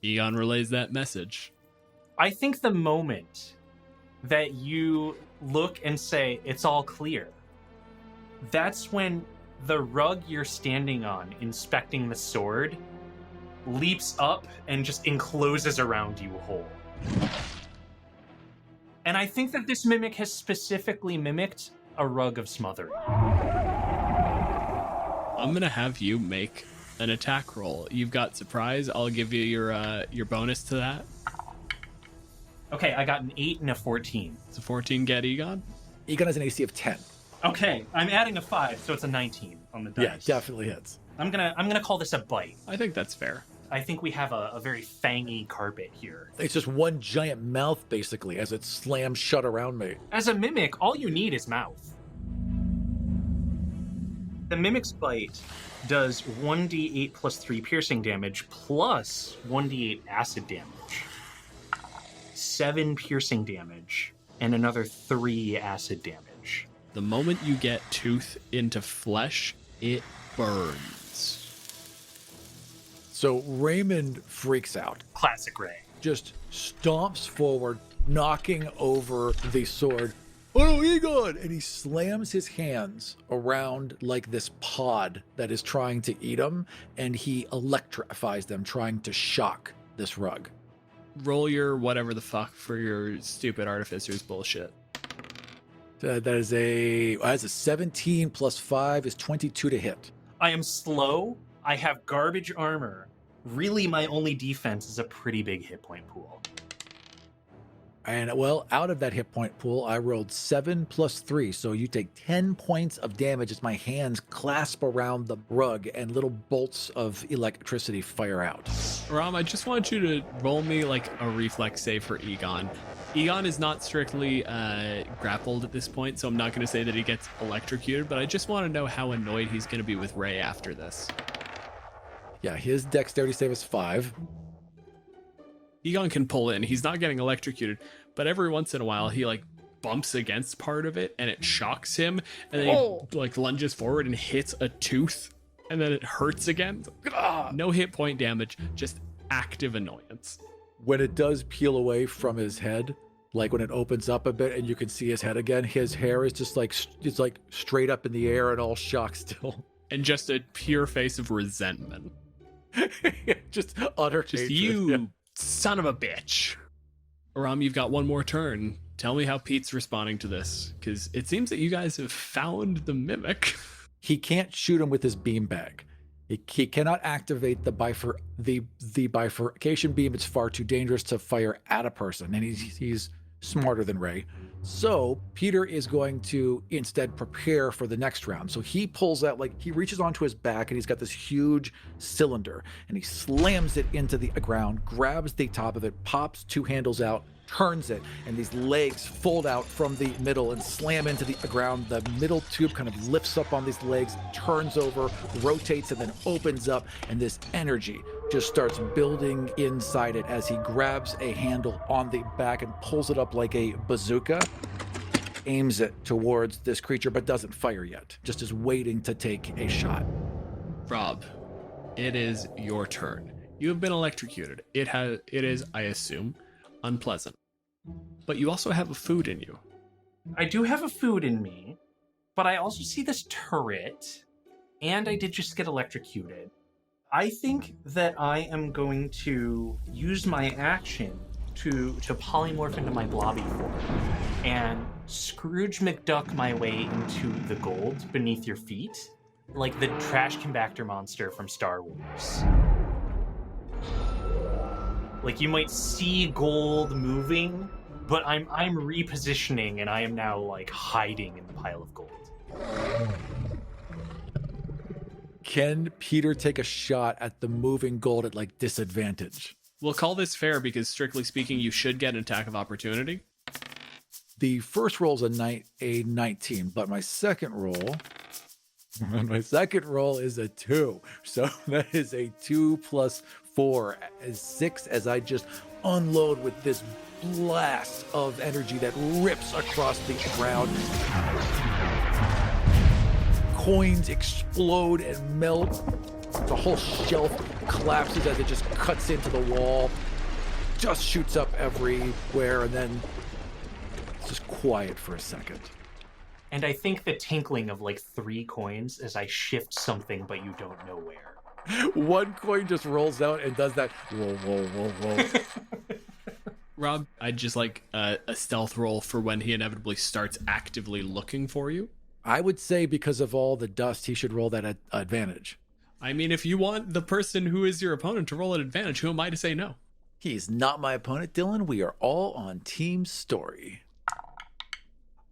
Egon relays that message. I think the moment that you look and say, it's all clear, that's when the rug you're standing on, inspecting the sword, leaps up and just encloses around you whole. And I think that this mimic has specifically mimicked a rug of smothering. I'm going to have you make an attack roll. You've got surprise. I'll give you your bonus to that. Okay, I got an 8 and a 14. Does a 14 get Egon? Egon has an AC of 10. Okay, I'm adding a 5, so it's a 19 on the dice. Yeah, definitely hits. I'm gonna call this a bite. I think that's fair. I think we have a very fangy carpet here. It's just one giant mouth, basically, as it slams shut around me. As a mimic, all you need is mouth. The mimic's bite does 1d8 plus 3 piercing damage plus 1d8 acid damage. 7 piercing damage and another 3 acid damage. The moment you get tooth into flesh, it burns. So Raymond freaks out, Classic Ray. just stomps forward, knocking over the sword. Oh no, Egon! And he slams his hands around like this pod that is trying to eat him, and he electrifies them, trying to shock this rug. Roll your whatever the fuck for your stupid artificer's bullshit. That's a 17 plus 5 is 22 to hit. I am slow. I have garbage armor. Really, my only defense is a pretty big hit point pool. And well, out of that hit point pool, I rolled 7 plus 3. So you take 10 points of damage as my hands clasp around the rug and little bolts of electricity fire out. Ram, I just want you to roll me like a reflex save for Egon. Egon is not strictly grappled at this point, so I'm not going to say that he gets electrocuted, but I just want to know how annoyed he's going to be with Ray after this. Yeah, his dexterity save is 5. Egon can pull in. He's not getting electrocuted, but every once in a while he like bumps against part of it and it shocks him, and then he like lunges forward and hits a tooth, and then it hurts again. No hit point damage, just active annoyance. When it does peel away from his head, like when it opens up a bit and you can see his head again, his hair is just like, it's like straight up in the air and all shocked still. And just a pure face of resentment. Just utter Just hatred. you son of a bitch. Ram, you've got one more turn. Tell me how Pete's responding to this, because it seems that you guys have found the mimic. He can't shoot him with his beanbag. He cannot activate the bifurcation beam. It's far too dangerous to fire at a person, and he's smarter than Ray. So Peter is going to instead prepare for the next round. So he pulls out, like, he reaches onto his back, and he's got this huge cylinder, and he slams it into the ground, grabs the top of it, pops 2 handles out, turns it, and these legs fold out from the middle and slam into the ground. The middle tube kind of lifts up on these legs, turns over, rotates, and then opens up, and this energy just starts building inside it as he grabs a handle on the back and pulls it up like a bazooka, aims it towards this creature, but doesn't fire yet, just is waiting to take a shot. Rob, it is your turn. You have been electrocuted. It is, I assume, unpleasant. But you also have a food in you. I do have a food in me, but I also see this turret, and I did just get electrocuted. I think that I am going to use my action to polymorph into my blobby form and Scrooge McDuck my way into the gold beneath your feet, like the trash compactor monster from Star Wars. Like, you might see gold moving, but I'm repositioning, and I am now like hiding in the pile of gold. Can Peter take a shot at the moving gold at like disadvantage? We'll call this fair because, strictly speaking, you should get an attack of opportunity. The first roll is a 19, but my second roll is a 2. So that is a 2 plus 4 is 6 as I just unload with this blast of energy that rips across the ground. Coins explode and melt. The whole shelf collapses as it just cuts into the wall. Just shoots up everywhere, and then it's just quiet for a second. And I think the tinkling of like 3 coins as I shift something, but you don't know where. One coin just rolls out and does that whoa, whoa, whoa, whoa. Rob, I'd just like a stealth roll for when he inevitably starts actively looking for you. I would say because of all the dust, he should roll that advantage. I mean, if you want the person who is your opponent to roll an advantage, who am I to say no? He's not my opponent, Dylan. We are all on Team Story.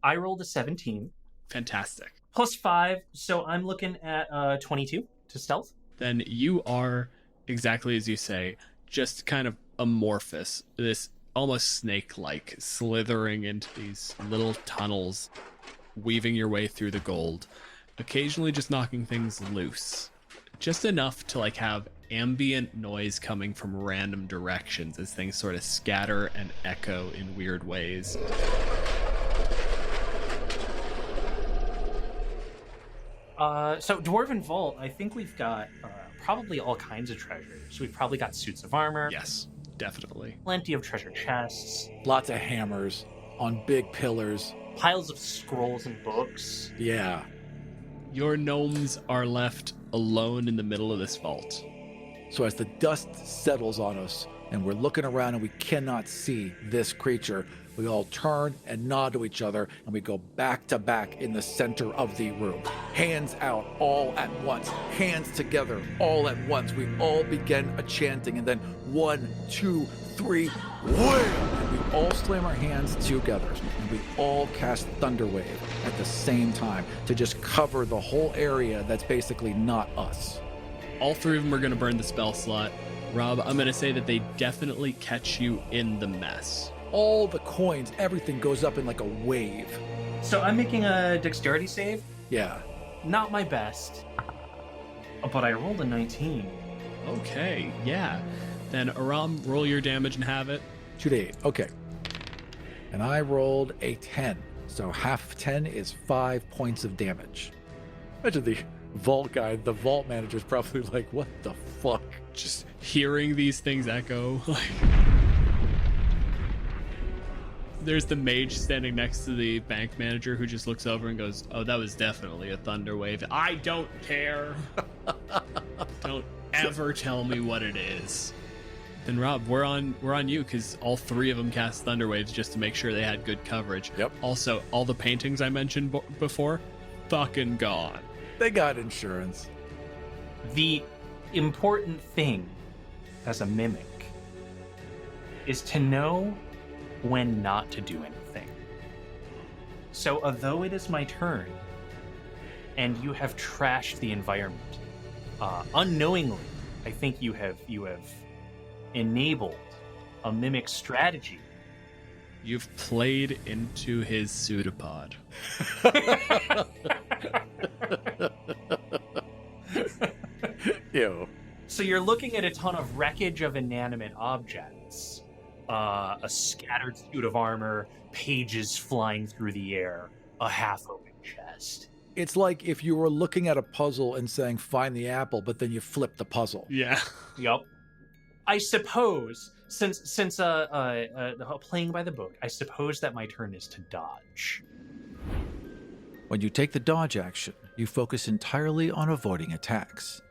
I rolled a 17. Fantastic. Plus 5, so I'm looking at 22 to stealth. Then you are, exactly as you say, just kind of amorphous, this almost snake-like, slithering into these little tunnels, weaving your way through the gold, occasionally just knocking things loose. Just enough to like have ambient noise coming from random directions as things sort of scatter and echo in weird ways. So Dwarven Vault, I think we've got probably all kinds of treasures. We've probably got suits of armor. Yes, definitely. Plenty of treasure chests. Lots of hammers on big pillars. Piles of scrolls and books. Yeah. Your gnomes are left alone in the middle of this vault. So as the dust settles on us and we're looking around and we cannot see this creature, we all turn and nod to each other and we go back to back in the center of the room. Hands out all at once, hands together all at once. We all begin a chanting and then 1, 2, 3, wham! And we all slam our hands together and we all cast Thunderwave at the same time to just cover the whole area that's basically not us. All 3 of them are going to burn the spell slot. Rob, I'm going to say that they definitely catch you in the mess. All the coins, everything goes up in like a wave. So I'm making a dexterity save. Yeah. Not my best. But I rolled a 19. Okay, yeah. Then Aram, roll your damage and have it. 2d8. Okay. And I rolled a 10. So half of 10 is 5 points of damage. Imagine the vault guy, the vault manager's probably like, what the fuck? Just hearing these things echo. There's the mage standing next to the bank manager who just looks over and goes, oh, that was definitely a thunder wave. I don't care. Don't ever tell me what it is. Then Rob, we're on you because all 3 of them cast thunder waves just to make sure they had good coverage. Yep. Also, all the paintings I mentioned before, fucking gone. They got insurance. The important thing as a mimic is to know when not to do anything. So although it is my turn and you have trashed the environment, unknowingly, I think you have enabled a mimic strategy. You've played into his pseudopod. Ew. So you're looking at a ton of wreckage of inanimate objects. A scattered suit of armor, pages flying through the air, a half-open chest. It's like if you were looking at a puzzle and saying, find the apple, but then you flip the puzzle. Yeah. Yup. I suppose, since playing by the book, I suppose that my turn is to dodge. When you take the dodge action, you focus entirely on avoiding attacks.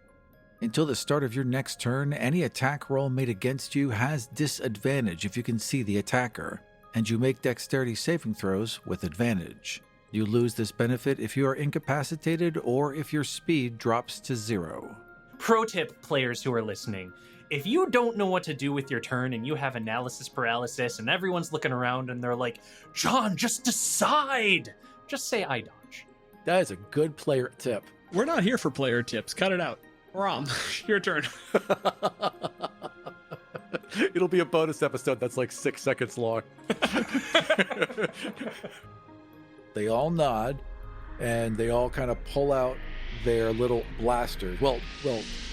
Until the start of your next turn, any attack roll made against you has disadvantage if you can see the attacker, and you make dexterity saving throws with advantage. You lose this benefit if you are incapacitated or if your speed drops to 0. Pro tip, players who are listening. If you don't know what to do with your turn and you have analysis paralysis and everyone's looking around and they're like, John, just decide! Just say I dodge. That is a good player tip. We're not here for player tips. Cut it out. Rom, your turn. It'll be a bonus episode that's like 6 seconds long. They all nod, and they all kind of pull out their little blasters. Well,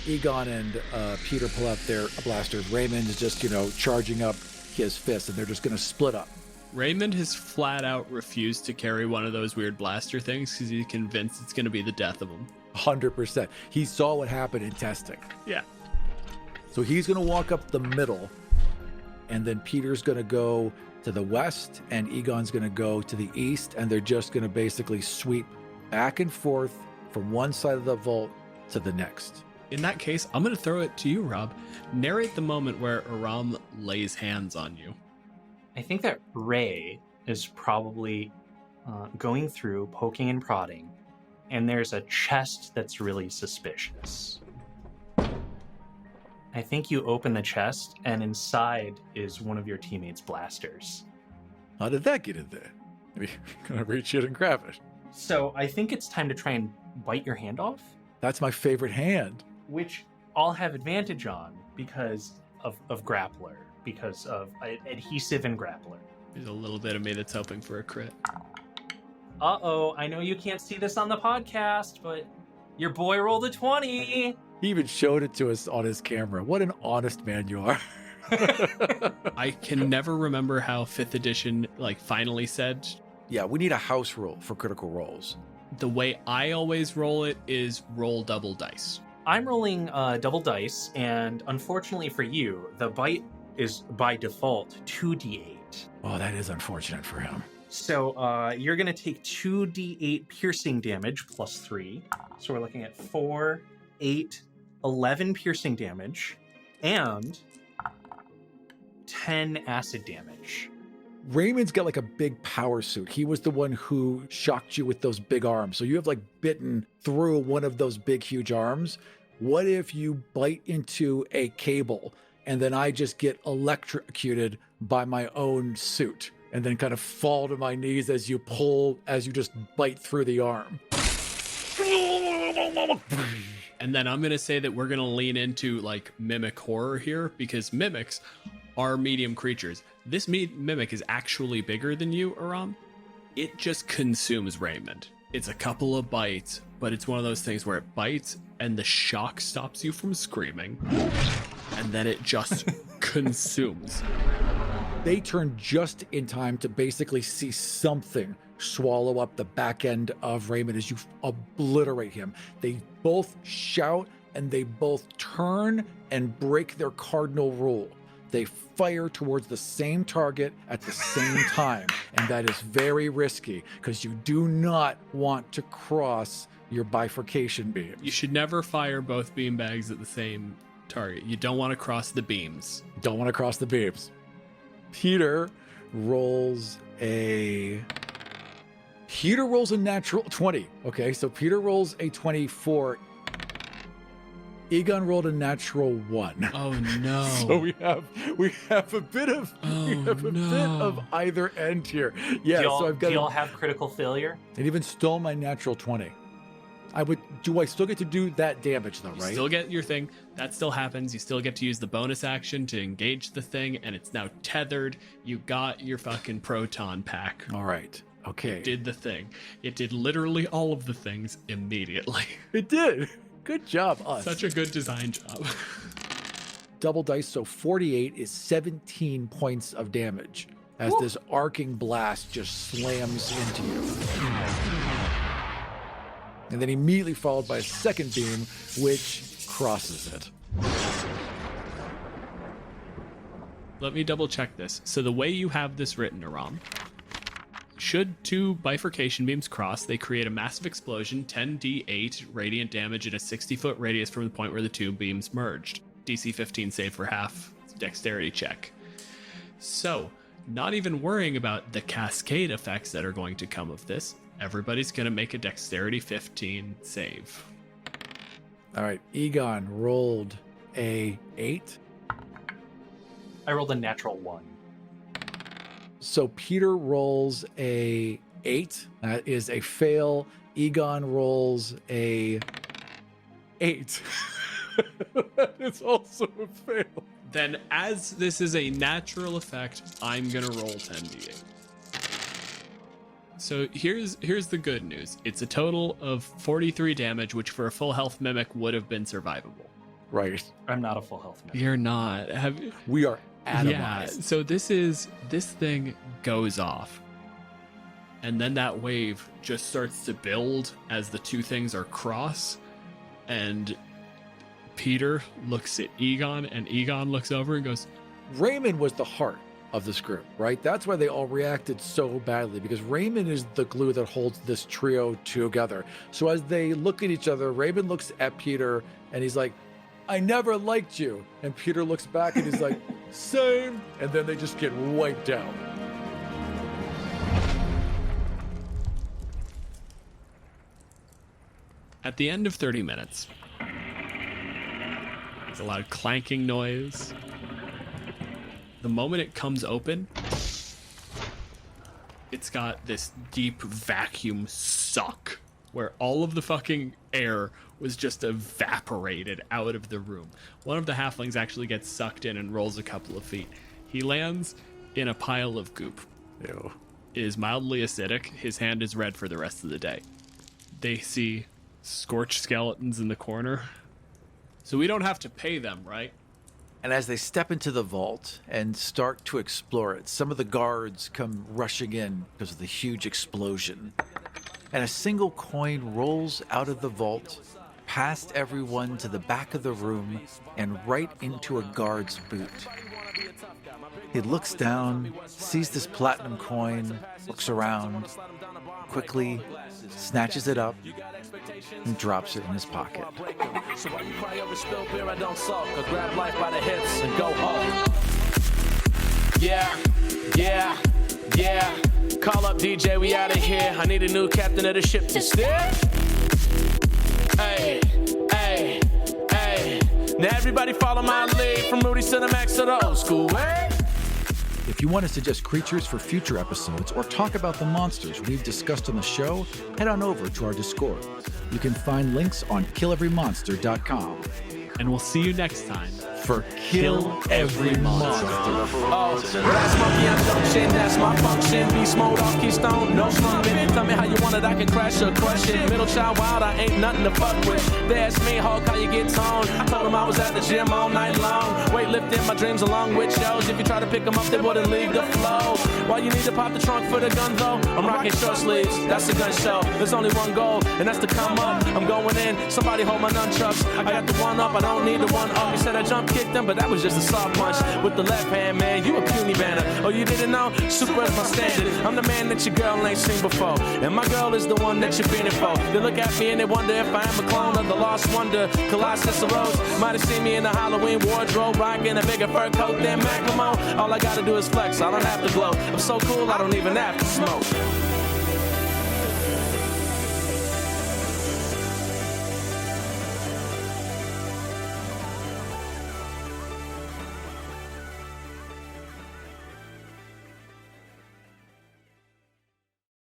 Egon and Peter pull out their blasters. Raymond is just, charging up his fist, and they're just going to split up. Raymond has flat out refused to carry one of those weird blaster things because he's convinced it's going to be the death of him. 100%. He saw what happened in testing. Yeah. So he's going to walk up the middle, and then Peter's going to go to the west, and Egon's going to go to the east, and they're just going to basically sweep back and forth from one side of the vault to the next. In that case, I'm going to throw it to you, Rob. Narrate the moment where Aram lays hands on you. I think that Ray is probably going through, poking and prodding, and there's a chest that's really suspicious. I think you open the chest, and inside is one of your teammates' blasters. How did that get in there? Maybe gonna reach in and grab it. So I think it's time to try and bite your hand off, That's my favorite hand. which I'll have advantage on because of grappler, because of adhesive and grappler. There's a little bit of me that's hoping for a crit. Uh-oh, I know you can't see this on the podcast, but your boy rolled a 20. He even showed it to us on his camera. What an honest man you are. I can never remember how 5th edition finally said. Yeah, we need a house rule for critical rolls. The way I always roll it is roll double dice. I'm rolling double dice, and unfortunately for you, the bite is by default 2d8. Oh, that is unfortunate for him. So you're going to take 2d8 piercing damage plus 3. So we're looking at 4, 8, 11 piercing damage, and 10 acid damage. Raymond's got a big power suit. He was the one who shocked you with those big arms. So you have bitten through one of those big, huge arms. What if you bite into a cable and then I just get electrocuted by my own suit and then kind of fall to my knees as you just bite through the arm? And then I'm going to say that we're going to lean into mimic horror here because mimics are medium creatures. This mimic is actually bigger than you, Aram. It just consumes Raymond. It's a couple of bites, but it's one of those things where it bites and the shock stops you from screaming. And then it just consumes. They turn just in time to basically see something swallow up the back end of Raymond as you obliterate him. They both shout and they both turn and break their cardinal rule. They fire towards the same target at the same time. And that is very risky because you do not want to cross your bifurcation beams. You should never fire both beanbags at the same target. You don't want to cross the beams. Don't want to cross the beams. Peter rolls a natural 20. Okay, so Peter rolls a 24. Egon rolled a natural 1. Oh no. So we have a bit of bit of either end here. Yeah, so I've got do y'all have critical failure? It even stole my natural 20. Do I still get to do that damage though, You right? still get your thing. That still happens. You still get to use the bonus action to engage the thing, and it's now tethered. You got your fucking proton pack. All right. Okay. It did the thing. It did literally all of the things immediately. It did. Good job, us. Such a good design job. Double dice, so 48 is 17 points of damage as this arcing blast just slams into you. And then immediately followed by a second beam, which crosses it. Let me double check this. So the way you have this written, Aram, should 2 bifurcation beams cross, they create a massive explosion, 10d8 radiant damage at a 60-foot radius from the point where the 2 beams merged. DC 15 save for half dexterity check. So, not even worrying about the cascade effects that are going to come of this, everybody's going to make a dexterity 15 save. All right, Egon rolled a 8. I rolled a natural 1. So Peter rolls a 8. That is a fail. Egon rolls a 8. That is also a fail. Then as this is a natural effect, I'm going to roll 10d8. So here's the good news. It's a total of 43 damage, which for a full health mimic would have been survivable. Right. I'm not a full health mimic. You're not. We are atomized. Yeah. So this thing goes off. And then that wave just starts to build as the two things are cross. And Peter looks at Egon, and Egon looks over and goes, Raymond was the heart of this group, right? That's why they all reacted so badly, because Raymond is the glue that holds this trio together. So as they look at each other, Raymond looks at Peter and he's like, I never liked you. And Peter looks back and he's like, same. And then they just get wiped out. at the end of 30 minutes, there's a loud clanking noise. The moment it comes open, it's got this deep vacuum suck where all of the fucking air was just evaporated out of the room. One of the halflings actually gets sucked in and rolls a couple of feet. He lands in a pile of goop. Ew. It is mildly acidic. His hand is red for the rest of the day. They see scorched skeletons in the corner. So we don't have to pay them, right? And as they step into the vault and start to explore it, some of the guards come rushing in because of the huge explosion. And a single coin rolls out of the vault, past everyone to the back of the room, and right into a guard's boot. He looks down, sees this platinum coin, looks around, quickly snatches it up, and drops it in his pocket. So why you cry over spilled beer? I don't sulk. Or grab life by the hips and go home. Yeah. Call up DJ, we out of here. I need a new captain of the ship to steer. Hey. Now everybody follow my lead, from Rudy to the Max to the old school way. If you want to suggest creatures for future episodes or talk about the monsters we've discussed on the show, head on over to our Discord. You can find links on KillEveryMonster.com. And we'll see you next time For Kill Every Monster. Oh, last monkey, I'm junction, that's my function. Beast mode off Keystone, no slumping. Tell me how you want it, I can crash or crush it. Middle child wild, I ain't nothing to fuck with. They asked me, Hulk, how you get toned? I told them I was at the gym all night long. Weightlifting my dreams along with shows. If you try to pick them up, they wouldn't leave the flow. Why you need to pop the trunk for the gun, though? I'm rocking short sleeves, that's a gun show. There's only one goal, and that's to come up. I'm going in, somebody hold my nunchucks. I got the one up, I don't need the one up. You said I jump kicked them, but that was just a soft punch. With the left hand, man, you a puny banner. Oh, you didn't know? Super is my standard. I'm the man that your girl ain't seen before. And my girl is the one that you're feeling for. They look at me and they wonder if I am a clone of the lost wonder. Colossus arose. Might have seen me in the Halloween wardrobe, rocking a bigger fur coat than Macleod. All I gotta do is flex, I don't have to glow. I'm so cool, I don't even have to smoke.